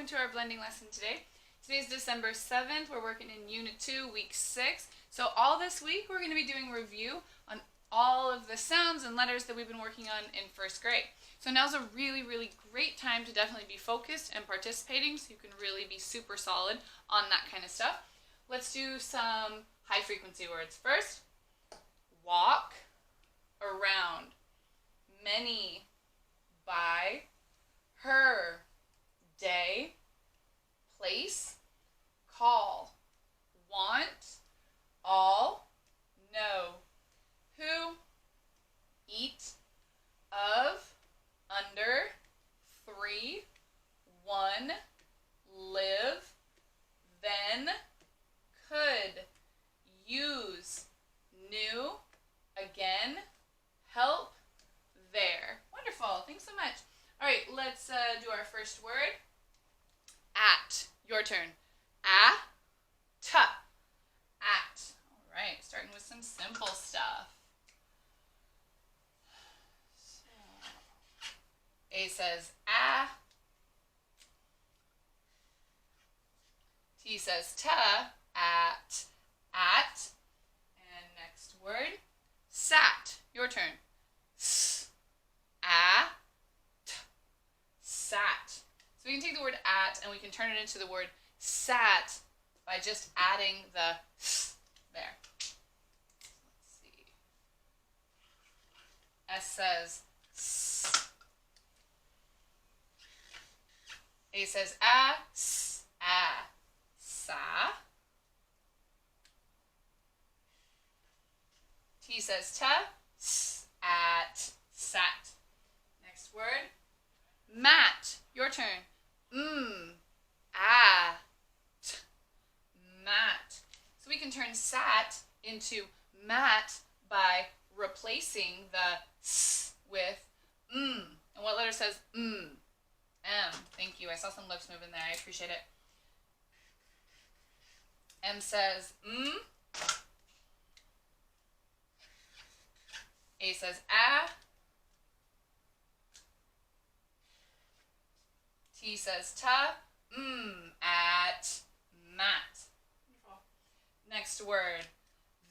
welcome to our blending lesson today. Today's December 7th. We're working in Unit 2, Week 6. So all this week we're going to be doing review on all of the sounds and letters that we've been working on in first grade. So now's a really great time to definitely be focused and participating so you can really be super solid on that kind of stuff. Let's do some high frequency words. First, walk, around, many, by, her, day, place, call, want, all, know, who, eat, of, under, 3, 1, live, then, could, use, new, again, help, there. Wonderful. Thanks so much. All right, let's do our first word. At. Your turn. At. At. All right, starting with some simple stuff. So, A says a. T says ta. At. At. And next word. Sat. Your turn. S. A. Sat. So we can take the word at and we can turn it into the word sat by just adding the s there. Let's see. S says s. A says a, s, a, sa. T says ta, s, at, sat. Next word. Mat. Your turn. Mat. So we can turn sat into mat by replacing the s with And what letter says M. Thank you. I saw some lips moving there. I appreciate it. M says A says a. T says ta. At mat. Wonderful. Next word.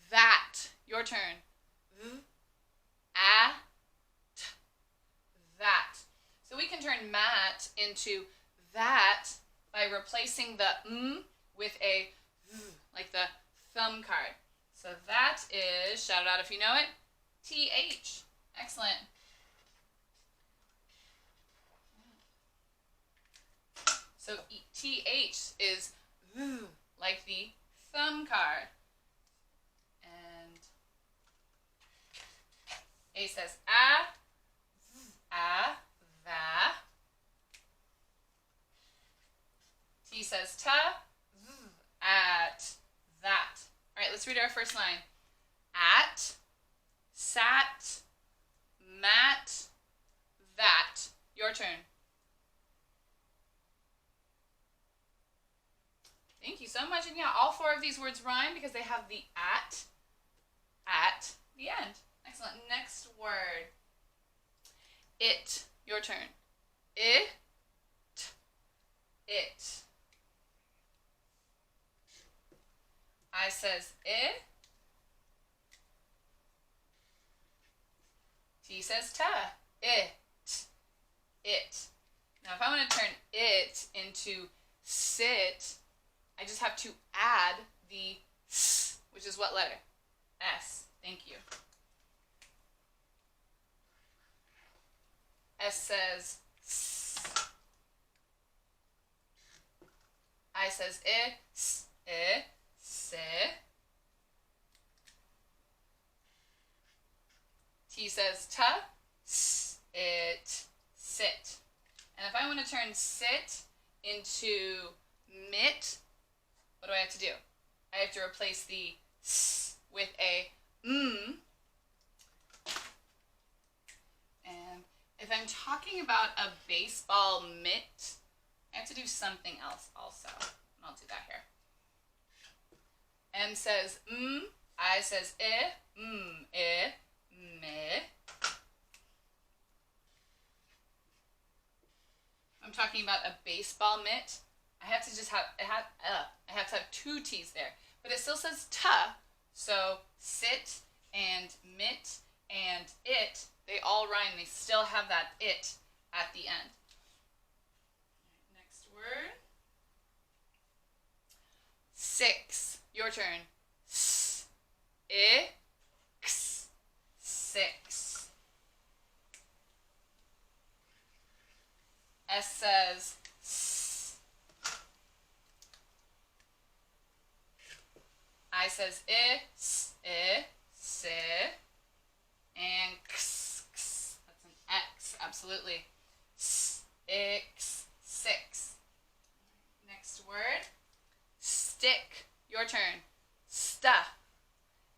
That. Your turn. A. T. That. So we can turn mat into that by replacing the with a like the thumb card. So that is, shout it out if you know it, TH. Excellent. So TH is like the thumb card. And A says a, va. T says ta, at, that. All right, let's read our first line. At, sat, mat, that. Your turn. Thank you so much. And yeah, all 4 of these words rhyme because they have the at the end. Excellent. Next word. It. Your turn. It. It. I says it. T says ta. It. It. Now if I want to turn it into sit, I just have to add the s, which is what letter? S. Thank you. S says s. I says s, se. T says ta, s, it, sit. And if I want to turn sit into mit, what do I have to do? I have to replace the s with a And if I'm talking about a baseball mitt, I have to do something else also. And I'll do that here. M says I says me. I'm talking about a baseball mitt, I have to just have I have to have two T's there, but it still says ta. So sit and mitt and it, they all rhyme. They still have that it at the end. Next word. 6. Your turn. S, I, x, 6. S says s. I says I, s, I, si. And x, x. That's an X, absolutely. S, x, 6. Next word. Stick. Your turn. Sta.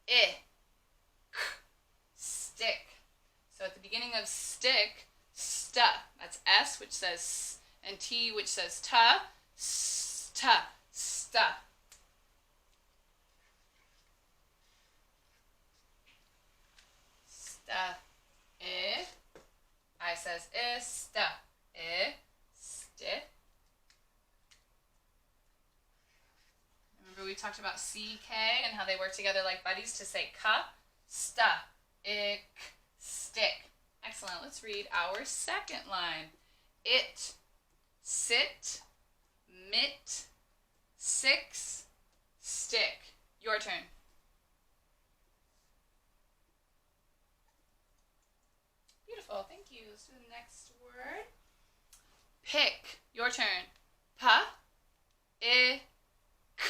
I, k. Stick. So at the beginning of stick, sta. That's S, which says s, and T, which says ta. Sta. Sta. Sta. I says I, sta. I, stick. Remember we talked about CK and how they work together like buddies to say ka, sta, ik, stick. Excellent. Let's read our second line. It, sit, mitt, 6, stick. Your turn. Beautiful. Thank you. Let's do the next word. Pick. Your turn. Pa, I, k.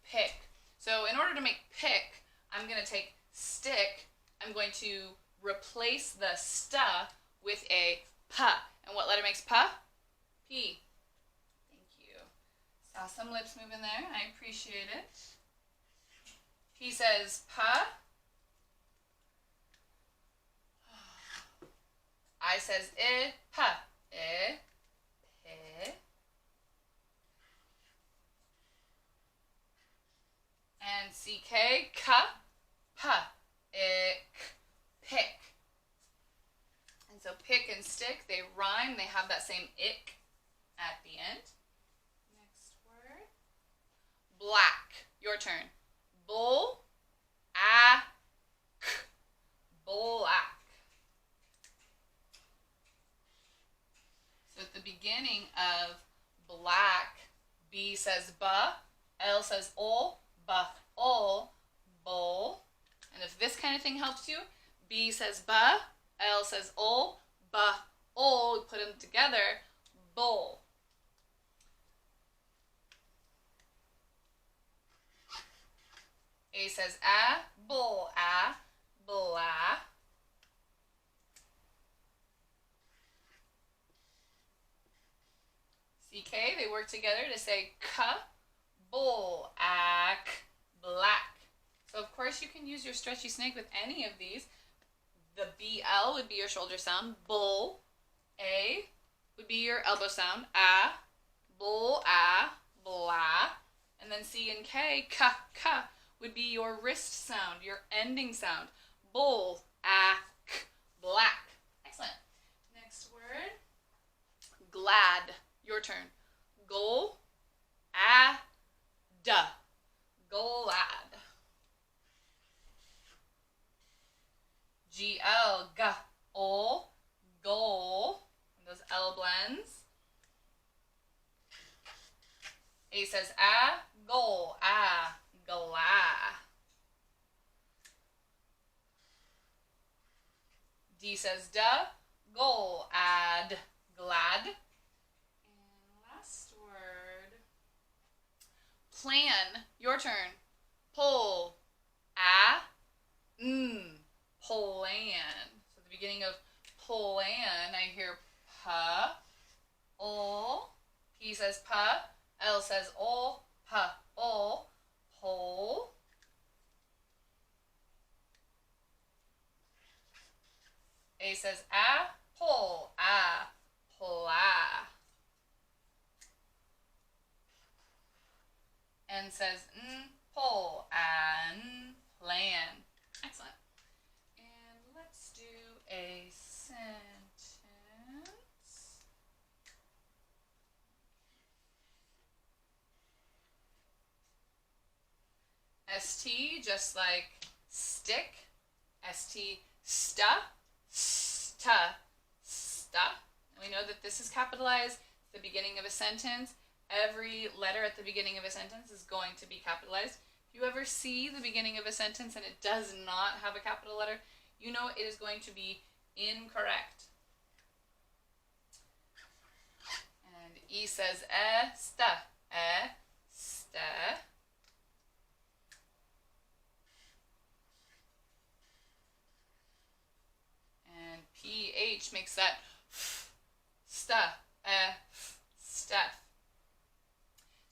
Pick. So in order to make pick, I'm going to take stick. I'm going to replace the sta with a pa. And what letter makes pa? P. Thank you. Saw some lips moving there. I appreciate it. P says pa. I says I, pa. I, pi. And CK, ka, pa, ik, pick. And so pick and stick, they rhyme. They have that same ick at the end. Next word. Black. Your turn. Bull, a, k. Black. So at the beginning of black, B says ba, L says ol, ba, ol, bowl. And if this kind of thing helps you, B says ba, L says ol, ba, ol, we put them together, bowl. A says a, bowl, a, blah. CK, they work together to say ka, bull, ak, black. So of course you can use your stretchy snake with any of these. The BL would be your shoulder sound. Bull. A would be your elbow sound. A, bull, a, blah. And then C and K, ka, ka, would be your wrist sound, your ending sound. Bull, ak, black. Excellent. Next word. Glad. Your turn. Goal, a, da. Glad. GL, g, ol, goal. And those L blends. A says a, goal, a, gla. D says da, goal, ad, glad. And last word. Plan. Your turn. Pull, a, plan. So at the beginning of plan, I hear pa, ol. P says pa, L says ol, pa, ol, pole. A says a, pole, a, pla. N says pole, an, plan. Excellent. And let's do a sentence. ST, just like stick. ST, sta, sta, sta. And we know that this is capitalized at the beginning of a sentence. Every letter at the beginning of a sentence is going to be capitalized. If you ever see the beginning of a sentence and it does not have a capital letter, you know it is going to be incorrect. And E says esta, esta. And PH makes that sta, steph.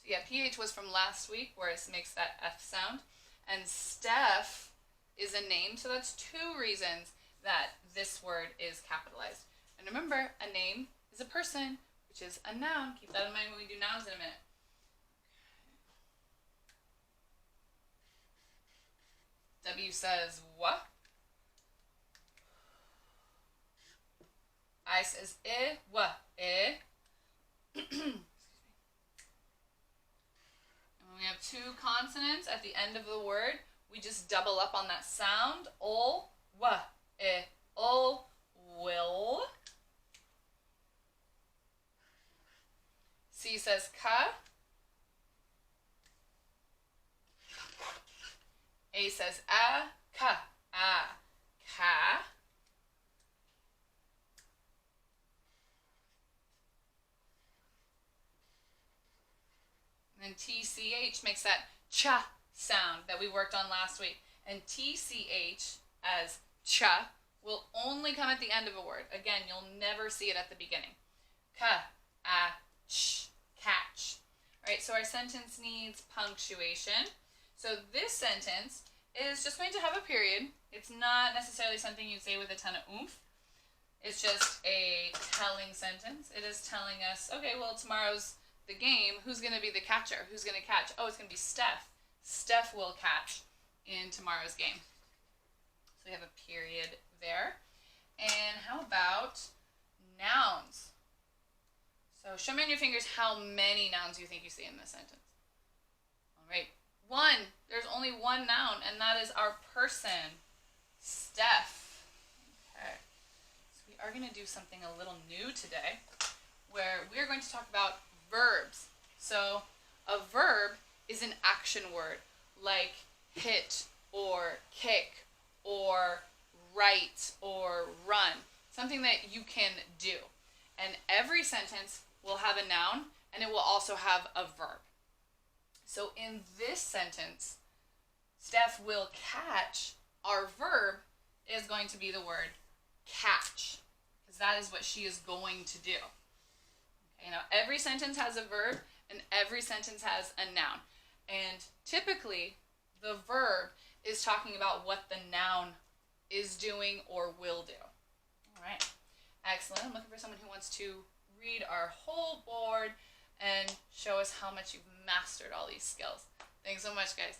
So yeah, PH was from last week, where it makes that F sound. And Steph is a name, so that's two reasons that this word is capitalized. And remember, a name is a person, which is a noun. Keep that in mind when we do nouns in a minute. W says what? I says what, And when we have two consonants at the end of the word, we just double up on that sound. Ol, wa, ol, will. C says ka. A says ka, ka. And then TCH makes that cha sound that we worked on last week. And TCH as cha will only come at the end of a word. Again, you'll never see it at the beginning. Ka, ch, catch. All right, so our sentence needs punctuation. So this sentence is just going to have a period. It's not necessarily something you'd say with a ton of oomph. It's just a telling sentence. It is telling us, okay, well, tomorrow's the game. Who's going to be the catcher? Who's going to catch? Oh, it's going to be Steph. Steph will catch in tomorrow's game. So we have a period there. And how about nouns? So show me on your fingers how many nouns you think you see in this sentence. All right. One. There's only one noun, and that is our person, Steph. Okay. So we are going to do something a little new today, where we're going to talk about verbs. So a verb is an action word, like hit or kick or write or run. Something that you can do. And every sentence will have a noun, and it will also have a verb. So in this sentence, Steph will catch. Our verb is going to be the word catch, because that is what she is going to do. Okay, now every sentence has a verb, and every sentence has a noun. And typically, the verb is talking about what the noun is doing or will do. All right, excellent. I'm looking for someone who wants to read our whole board and show us how much you've mastered all these skills. Thanks so much, guys.